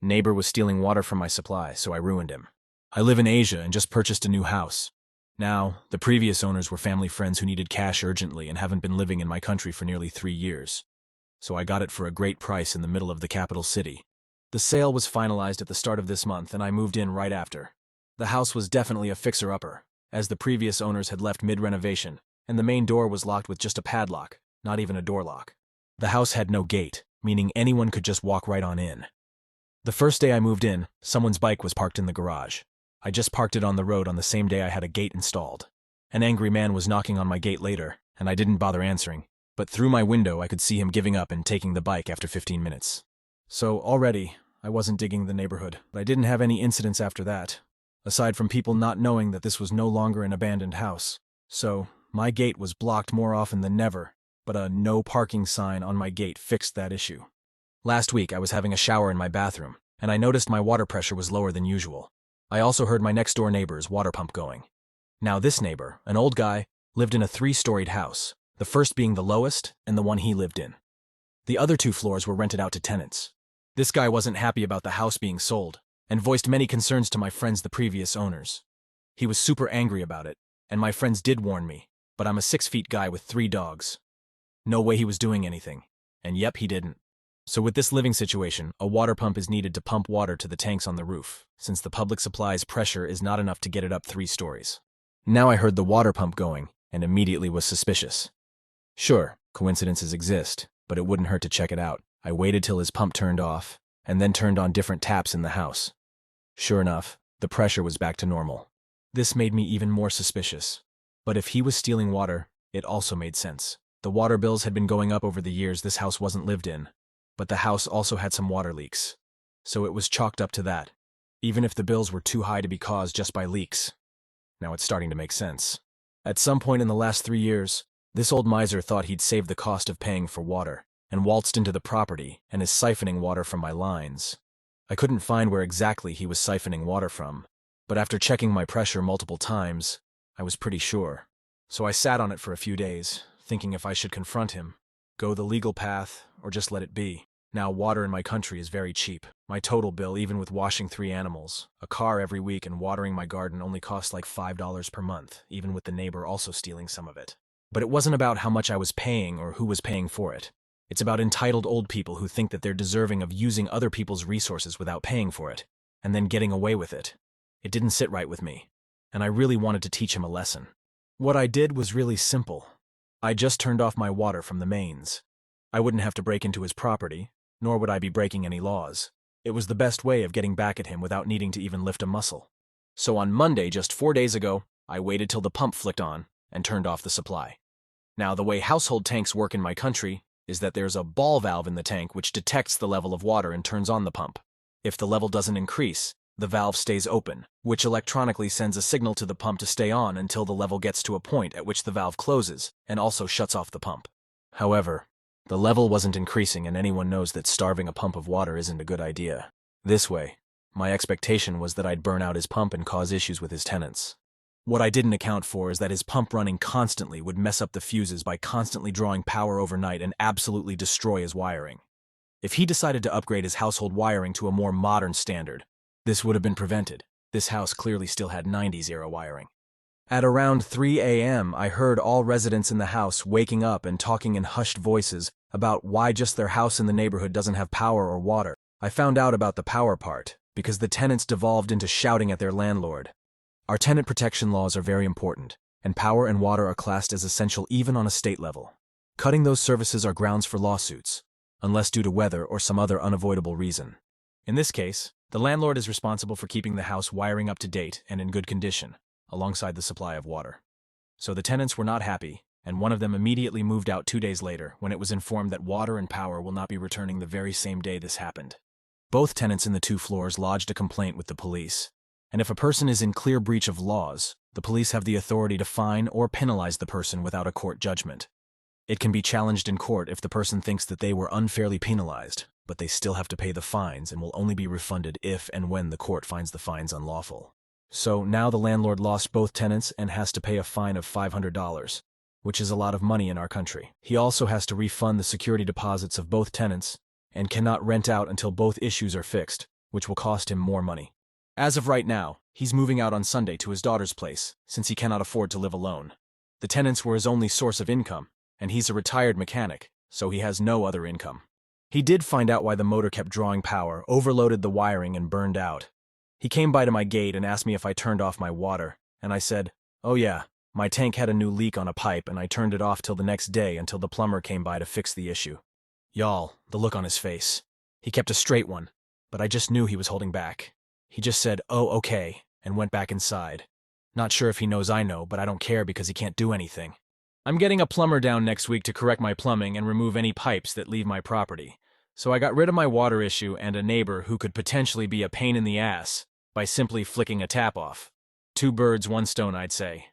Neighbor was stealing water from my supply, so I ruined him. I live in Asia and just purchased a new house. Now, the previous owners were family friends who needed cash urgently and haven't been living in my country for nearly 3 years. So I got it for a great price in the middle of the capital city. The sale was finalized at the start of this month and I moved in right after. The house was definitely a fixer-upper, as the previous owners had left mid-renovation, and the main door was locked with just a padlock, not even a door lock. The house had no gate, meaning anyone could just walk right on in. The first day I moved in, someone's bike was parked in the garage. I just parked it on the road on the same day I had a gate installed. An angry man was knocking on my gate later, and I didn't bother answering, but through my window I could see him giving up and taking the bike after 15 minutes. So already, I wasn't digging the neighborhood, but I didn't have any incidents after that, aside from people not knowing that this was no longer an abandoned house. So, my gate was blocked more often than never, but a no parking sign on my gate fixed that issue. Last week I was having a shower in my bathroom, and I noticed my water pressure was lower than usual. I also heard my next-door neighbor's water pump going. Now this neighbor, an old guy, lived in a 3-storied house, the first being the lowest and the one he lived in. The other 2 floors were rented out to tenants. This guy wasn't happy about the house being sold, and voiced many concerns to my friends, the previous owners. He was super angry about it, and my friends did warn me, but I'm a 6-foot guy with 3 dogs. No way he was doing anything, and yep, he didn't. So with this living situation, a water pump is needed to pump water to the tanks on the roof, since the public supply's pressure is not enough to get it up 3 stories. Now I heard the water pump going, and immediately was suspicious. Sure, coincidences exist, but it wouldn't hurt to check it out. I waited till his pump turned off, and then turned on different taps in the house. Sure enough, the pressure was back to normal. This made me even more suspicious. But if he was stealing water, it also made sense. The water bills had been going up over the years this house wasn't lived in, but the house also had some water leaks. So it was chalked up to that, even if the bills were too high to be caused just by leaks. Now it's starting to make sense. At some point in the last 3 years, this old miser thought he'd save the cost of paying for water, and waltzed into the property and is siphoning water from my lines. I couldn't find where exactly he was siphoning water from, but after checking my pressure multiple times, I was pretty sure. So I sat on it for a few days, thinking if I should confront him, go the legal path, or just let it be. Now water in my country is very cheap. My total bill, even with washing 3 animals, a car every week, and watering my garden only costs like $5 per month, even with the neighbor also stealing some of it. But it wasn't about how much I was paying or who was paying for it. It's about entitled old people who think that they're deserving of using other people's resources without paying for it, and then getting away with it. It didn't sit right with me, and I really wanted to teach him a lesson. What I did was really simple. I just turned off my water from the mains. I wouldn't have to break into his property, nor would I be breaking any laws. It was the best way of getting back at him without needing to even lift a muscle. So on Monday, just 4 days ago, I waited till the pump flicked on and turned off the supply. Now, the way household tanks work in my country is that there's a ball valve in the tank which detects the level of water and turns on the pump. If the level doesn't increase, the valve stays open, which electronically sends a signal to the pump to stay on until the level gets to a point at which the valve closes and also shuts off the pump. However, the level wasn't increasing, and anyone knows that starving a pump of water isn't a good idea. This way, my expectation was that I'd burn out his pump and cause issues with his tenants. What I didn't account for is that his pump running constantly would mess up the fuses by constantly drawing power overnight and absolutely destroy his wiring. If he decided to upgrade his household wiring to a more modern standard, this would have been prevented. This house clearly still had 90s era wiring. At around 3 a.m., I heard all residents in the house waking up and talking in hushed voices about why just their house in the neighborhood doesn't have power or water. I found out about the power part because the tenants devolved into shouting at their landlord. Our tenant protection laws are very important, and power and water are classed as essential even on a state level. Cutting those services are grounds for lawsuits, unless due to weather or some other unavoidable reason. In this case, the landlord is responsible for keeping the house wiring up to date and in good condition, alongside the supply of water. So the tenants were not happy, and one of them immediately moved out 2 days later when it was informed that water and power will not be returning the very same day this happened. Both tenants in the 2 floors lodged a complaint with the police, and if a person is in clear breach of laws, the police have the authority to fine or penalize the person without a court judgment. It can be challenged in court if the person thinks that they were unfairly penalized, but they still have to pay the fines and will only be refunded if and when the court finds the fines unlawful. So now the landlord lost both tenants and has to pay a fine of $500, which is a lot of money in our country. He also has to refund the security deposits of both tenants and cannot rent out until both issues are fixed. which will cost him more money. As of right now, he's moving out on Sunday to his daughter's place, since he cannot afford to live alone. The tenants were his only source of income, and he's a retired mechanic, so he has no other income. He did find out why the motor kept drawing power, overloaded the wiring, and burned out. He came by to my gate and asked me if I turned off my water, and I said, "Oh yeah, my tank had a new leak on a pipe and I turned it off till the next day until the plumber came by to fix the issue." Y'all, the look on his face. He kept a straight one, but I just knew he was holding back. He just said, "Oh, okay," and went back inside. Not sure if he knows I know, but I don't care because he can't do anything. I'm getting a plumber down next week to correct my plumbing and remove any pipes that leave my property. So I got rid of my water issue and a neighbor who could potentially be a pain in the ass by simply flicking a tap off. Two birds, one stone, I'd say.